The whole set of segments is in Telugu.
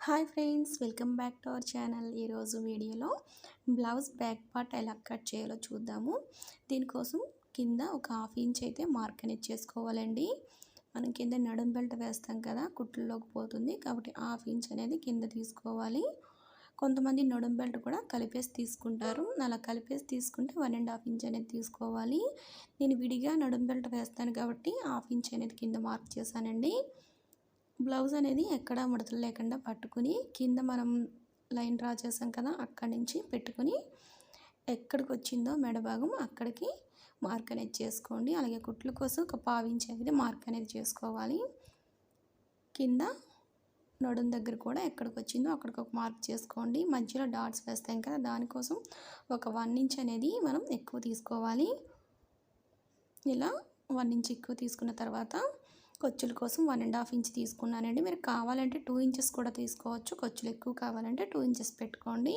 Hi friends, welcome back to our channel. ఈరోజు వీడియోలో బ్లౌజ్ బ్యాక్ పార్ట్ ఎలా కట్ చేయాలో చూద్దాము. దీనికోసం కింద ఒక 1/2 ఇంచ్ అయితే మార్క్ అనేది చేసుకోవాలండి. మనం కింద నడుం బెల్ట్ వేస్తాం కదా, కుట్లలోకి పోతుంది కాబట్టి 1/2 ఇంచ్ అనేది కింద తీసుకోవాలి. కొంతమంది నడుం బెల్ట్ కూడా కలిపేసి తీసుకుంటారు. అలా కలిపేసి తీసుకుంటే 1.5 ఇంచ్ అనేది తీసుకోవాలి. నేను విడిగా నడుం బెల్ట్ వేస్తాను కాబట్టి 1/2 ఇంచ్ అనేది కింద మార్క్ చేశానండి. బ్లౌజ్ అనేది ఎక్కడ ముడతలు లేకుండా పట్టుకుని కింద మనం లైన్ డ్రా చేసాం కదా, అక్కడి నుంచి పెట్టుకుని ఎక్కడికి వచ్చిందో మెడ భాగం అక్కడికి మార్క్ అనేది చేసుకోండి. అలాగే కుట్ల కోసం ఒక 1/2 ఇంచ్ అనేది మార్క్ అనేది చేసుకోవాలి. కింద నడుం దగ్గర కూడా ఎక్కడికి వచ్చిందో అక్కడికి ఒక మార్క్ చేసుకోండి. మధ్యలో డాట్స్ వేస్తాం కదా, దానికోసం ఒక 1 ఇంచ్ అనేది మనం ఎక్కువ తీసుకోవాలి. ఇలా 1 ఇంచ్ ఎక్కువ తీసుకున్న తర్వాత ఖర్చుల కోసం 1.5 ఇంచ్ తీసుకున్నానండి. మీరు కావాలంటే 2 ఇంచెస్ కూడా తీసుకోవచ్చు. ఖర్చులు ఎక్కువ కావాలంటే 2 ఇంచెస్ పెట్టుకోండి.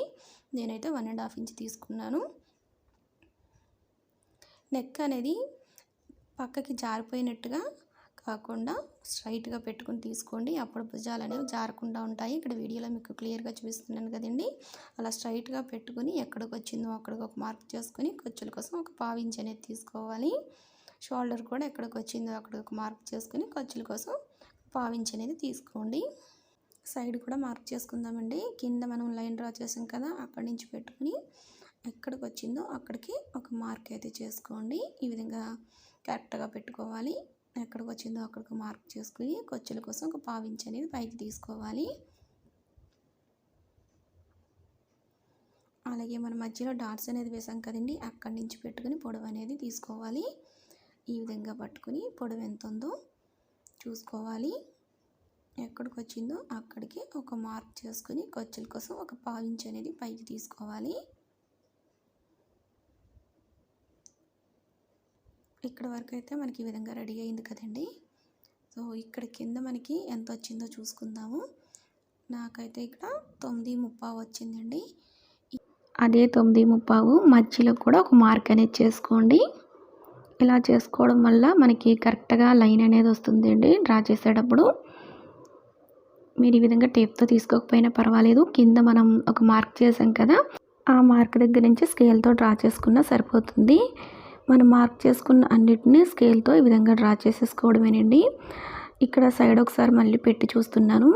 నేనైతే 1.5 ఇంచ్ తీసుకున్నాను. నెక్ అనేది పక్కకి జారిపోయినట్టుగా కాకుండా స్ట్రైట్గా పెట్టుకుని తీసుకోండి. అప్పుడు భుజాలు అనేవి జారకుండా ఉంటాయి. ఇక్కడ వీడియోలో మీకు క్లియర్గా చూపిస్తున్నాను కదండి. అలా స్ట్రైట్గా పెట్టుకుని ఎక్కడికి వచ్చిందో అక్కడికి ఒక మార్క్ చేసుకుని ఖర్చుల కోసం ఒక 1/2 ఇంచ్ అనేది తీసుకోవాలి. షోల్డర్ కూడా ఎక్కడికి వచ్చిందో అక్కడ ఒక మార్క్ చేసుకుని ఖర్చుల కోసం 1/2 ఇంచ్ అనేది తీసుకోండి. సైడ్ కూడా మార్క్ చేసుకుందామండి. కింద మనం లైన్ డ్రా చేసాం కదా, అక్కడి నుంచి పెట్టుకుని ఎక్కడికి వచ్చిందో అక్కడికి ఒక మార్క్ అయితే చేసుకోండి. ఈ విధంగా కరెక్ట్గా పెట్టుకోవాలి. ఎక్కడికి వచ్చిందో అక్కడికి మార్క్ చేసుకుని ఖర్చుల కోసం ఒక 1/2 ఇంచ్ అనేది పైకి తీసుకోవాలి. అలాగే మన మధ్యలో డాట్స్ అనేది వేసాం కదండి, అక్కడి నుంచి పెట్టుకుని పొడవు అనేది తీసుకోవాలి. ఈ విధంగా పట్టుకుని పొడవు ఎంత ఉందో చూసుకోవాలి. ఎక్కడికి వచ్చిందో అక్కడికి ఒక మార్క్ చేసుకుని ఖర్చుల కోసం ఒక 1/2 ఇంచ్ అనేది పైకి తీసుకోవాలి. ఇక్కడ వరకు అయితే మనకి ఈ విధంగా రెడీ అయింది కదండి. సో ఇక్కడ కింద మనకి ఎంత వచ్చిందో చూసుకుందాము. నాకైతే ఇక్కడ 9.35 వచ్చిందండి. అదే 9.35 మధ్యలో కూడా ఒక మార్క్ అనేది చేసుకోండి. ఇలా చేసుకోవడం వల్ల మనకి కరెక్ట్గా లైన్ అనేది వస్తుందండి డ్రా చేసేటప్పుడు. మీరు ఈ విధంగా టేప్తో తీసుకోకపోయినా పర్వాలేదు. కింద మనం ఒక మార్క్ చేసాం కదా, ఆ మార్క్ దగ్గర నుంచి స్కేల్తో డ్రా చేసుకున్నా సరిపోతుంది. మనం మార్క్ చేసుకున్న అన్నిటినీ స్కేల్తో ఈ విధంగా డ్రా చేసేసుకోవడమేనండి. ఇక్కడ సైడ్ ఒకసారి మళ్ళీ పెట్టి చూస్తున్నాను.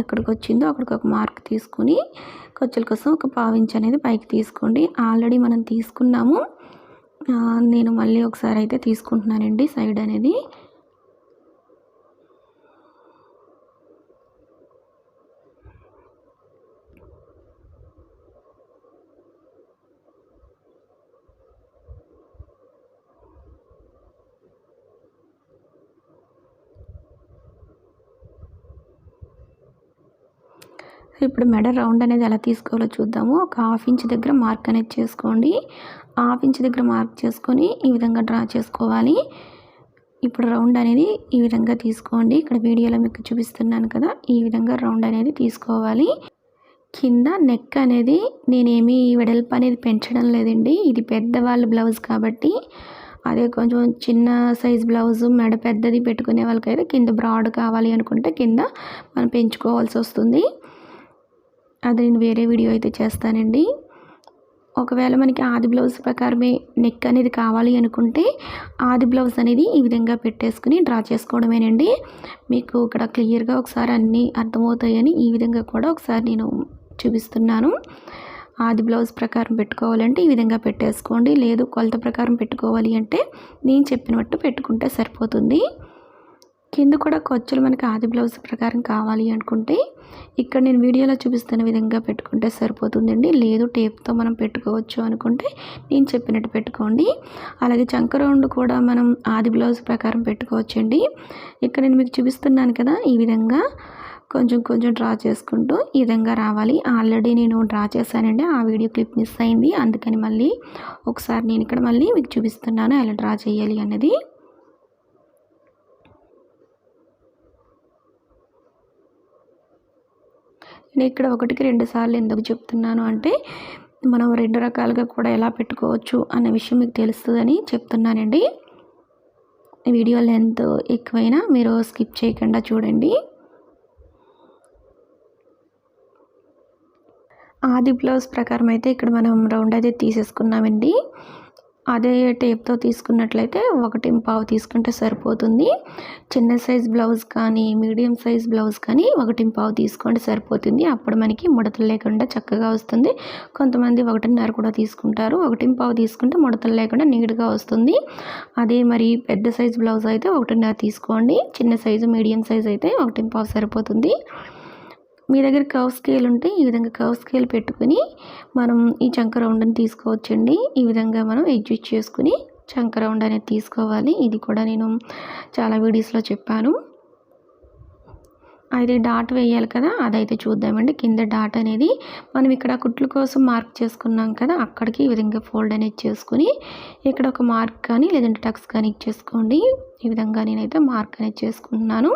ఎక్కడికి వచ్చిందో అక్కడికి ఒక మార్క్ తీసుకుని ఖర్చుల కోసం ఒక 1/2 ఇంచ్ అనేది పైకి తీసుకోండి. ఆల్రెడీ మనం తీసుకున్నాము. నేను మళ్ళీ ఒకసారి అయితే తీసుకుంటున్నానండి సైడ్ అనేది. ఇప్పుడు మెడ రౌండ్ అనేది ఎలా తీసుకోవాలో చూద్దాము. ఒక 1/2 ఇంచ్ దగ్గర మార్క్ అనేది చేసుకోండి. 1/2 ఇంచ్ దగ్గర మార్క్ చేసుకొని ఈ విధంగా డ్రా చేసుకోవాలి. ఇప్పుడు రౌండ్ అనేది ఈ విధంగా తీసుకోండి. ఇక్కడ వీడియోలో మీకు చూపిస్తున్నాను కదా, ఈ విధంగా రౌండ్ అనేది తీసుకోవాలి. కింద నెక్ అనేది నేనేమి వెడల్పు అనేది పెంచడం లేదండి. ఇది పెద్దవాళ్ళ బ్లౌజ్ కాబట్టి, అదే కొంచెం చిన్న సైజ్ బ్లౌజు మెడ పెద్దది పెట్టుకునే వాళ్ళకైతే కింద బ్రాడ్ కావాలి అనుకుంటే కింద మనం పెంచుకోవాల్సి వస్తుంది. అది నేను వేరే వీడియో అయితే చేస్తానండి. ఒకవేళ మనకి ఆది బ్లౌజ్ ప్రకారమే నెక్ అనేది కావాలి అనుకుంటే ఆది బ్లౌజ్ అనేది ఈ విధంగా పెట్టేసుకుని డ్రా చేసుకోవడమేనండి. మీకు ఇక్కడ క్లియర్గా ఒకసారి అన్నీ అర్థమవుతాయని ఈ విధంగా కూడా ఒకసారి నేను చూపిస్తున్నాను. ఆది బ్లౌజ్ ప్రకారం పెట్టుకోవాలంటే ఈ విధంగా పెట్టేసుకోండి. లేదు కొలత ప్రకారం పెట్టుకోవాలి అంటే నేను చెప్పినట్టు పెట్టుకుంటే సరిపోతుంది. కింద కూడా ఖర్చులు మనకి ఆది బ్లౌజ్ ప్రకారం కావాలి అనుకుంటే ఇక్కడ నేను వీడియోలో చూపిస్తున్న విధంగా పెట్టుకుంటే సరిపోతుందండి. లేదు టేప్తో మనం పెట్టుకోవచ్చు అనుకుంటే నేను చెప్పినట్టు పెట్టుకోండి. అలాగే చంక రౌండ్ కూడా మనం ఆది బ్లౌజ్ ప్రకారం పెట్టుకోవచ్చండి. ఇక్కడ నేను మీకు చూపిస్తున్నాను కదా, ఈ విధంగా కొంచెం కొంచెం డ్రా చేసుకుంటూ ఈ విధంగా రావాలి. ఆల్రెడీ నేను డ్రా చేశానండి, ఆ వీడియో క్లిప్ మిస్ అయింది. అందుకని మళ్ళీ ఒకసారి నేను ఇక్కడ మళ్ళీ మీకు చూపిస్తున్నాను ఎలా డ్రా చేయాలి అన్నది. నేను ఇక్కడ 1కి 2 సార్లు ఎందుకు చెప్తున్నాను అంటే మనం 2 రకాలుగా కూడా ఎలా పెట్టుకోవచ్చు అన్న విషయం మీకు తెలుస్తుందని చెప్తున్నానండి. వీడియో లెంత్ ఎక్కువైనా మీరు స్కిప్ చేయకుండా చూడండి. ఆది బ్లౌజ్ ప్రకారం అయితే ఇక్కడ మనం రౌండ్ అయితే తీసేసుకున్నామండి. అదే టేప్‌తో తీసుకున్నట్లయితే 1.25 తీసుకుంటే సరిపోతుంది. చిన్న సైజ్ బ్లౌజ్ కానీ, మీడియం సైజ్ బ్లౌజ్ కానీ 1.25 తీసుకోండి సరిపోతుంది. అప్పుడు మనకి ముడతలు లేకుండా చక్కగా వస్తుంది. కొంతమంది 1.5 కూడా తీసుకుంటారు. 1.25 తీసుకుంటే ముడతలు లేకుండా నీట్‌గా వస్తుంది. అదే మరి పెద్ద సైజ్ బ్లౌజ్ అయితే 1.5 తీసుకోండి. చిన్న సైజు, మీడియం సైజ్ అయితే 1.25 సరిపోతుంది. మీ దగ్గర కర్వ్ స్కేల్ ఉంటే ఈ విధంగా కర్వ్ స్కేల్ పెట్టుకుని మనం ఈ చంక రౌండ్ని తీసుకోవచ్చండి. ఈ విధంగా మనం అడ్జస్ట్ చేసుకుని చంక రౌండ్ అనేది తీసుకోవాలి. ఇది కూడా నేను చాలా వీడియోస్లో చెప్పాను. అయితే డాట్ వేయాలి కదా, అదైతే చూద్దామండి. కింద డాట్ అనేది మనం ఇక్కడ కుట్లు కోసం మార్క్ చేసుకున్నాం కదా, అక్కడికి ఈ విధంగా ఫోల్డ్ అనేది చేసుకుని ఇక్కడ ఒక మార్క్ కానీ లేదంటే టక్స్ కానీ ఇచ్చేసుకోండి. ఈ విధంగా నేనైతే మార్క్ అనేది చేసుకుంటున్నాను.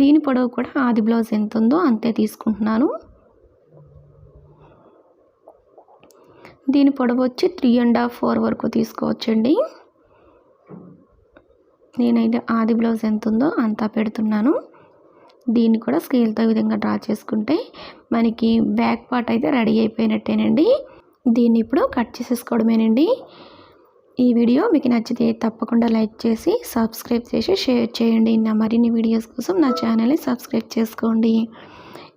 దీని పొడవు కూడా ఆది బ్లౌజ్ ఎంత ఉందో అంతే తీసుకుంటున్నాను. దీని పొడవు వచ్చి 3.5, 4 వరకు తీసుకోవచ్చండి. నేనైతే ఆది బ్లౌజ్ ఎంత ఉందో అంతా పెడుతున్నాను. దీన్ని కూడా స్కేల్తో ఈ విధంగా డ్రా చేసుకుంటే మనకి బ్యాక్ పార్ట్ అయితే రెడీ అయిపోయినట్టేనండి. దీన్ని ఇప్పుడు కట్ చేసేసుకోవడమేనండి. ఈ వీడియో మీకు నచ్చితే తప్పకుండా లైక్ చేసి సబ్స్క్రైబ్ చేసి షేర్ చేయండి. నా మరిన్ని వీడియోస్ కోసం నా ఛానల్ని సబ్స్క్రైబ్ చేసుకోండి.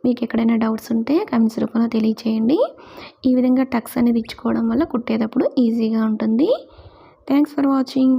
మీకు ఎక్కడైనా డౌట్స్ ఉంటే కామెంట్స్ రూపంలో తెలియచేయండి. ఈ విధంగా టక్స్ అనేది ఇచ్చుకోవడం వల్ల కుట్టేటప్పుడు ఈజీగా ఉంటుంది. Thanks for watching.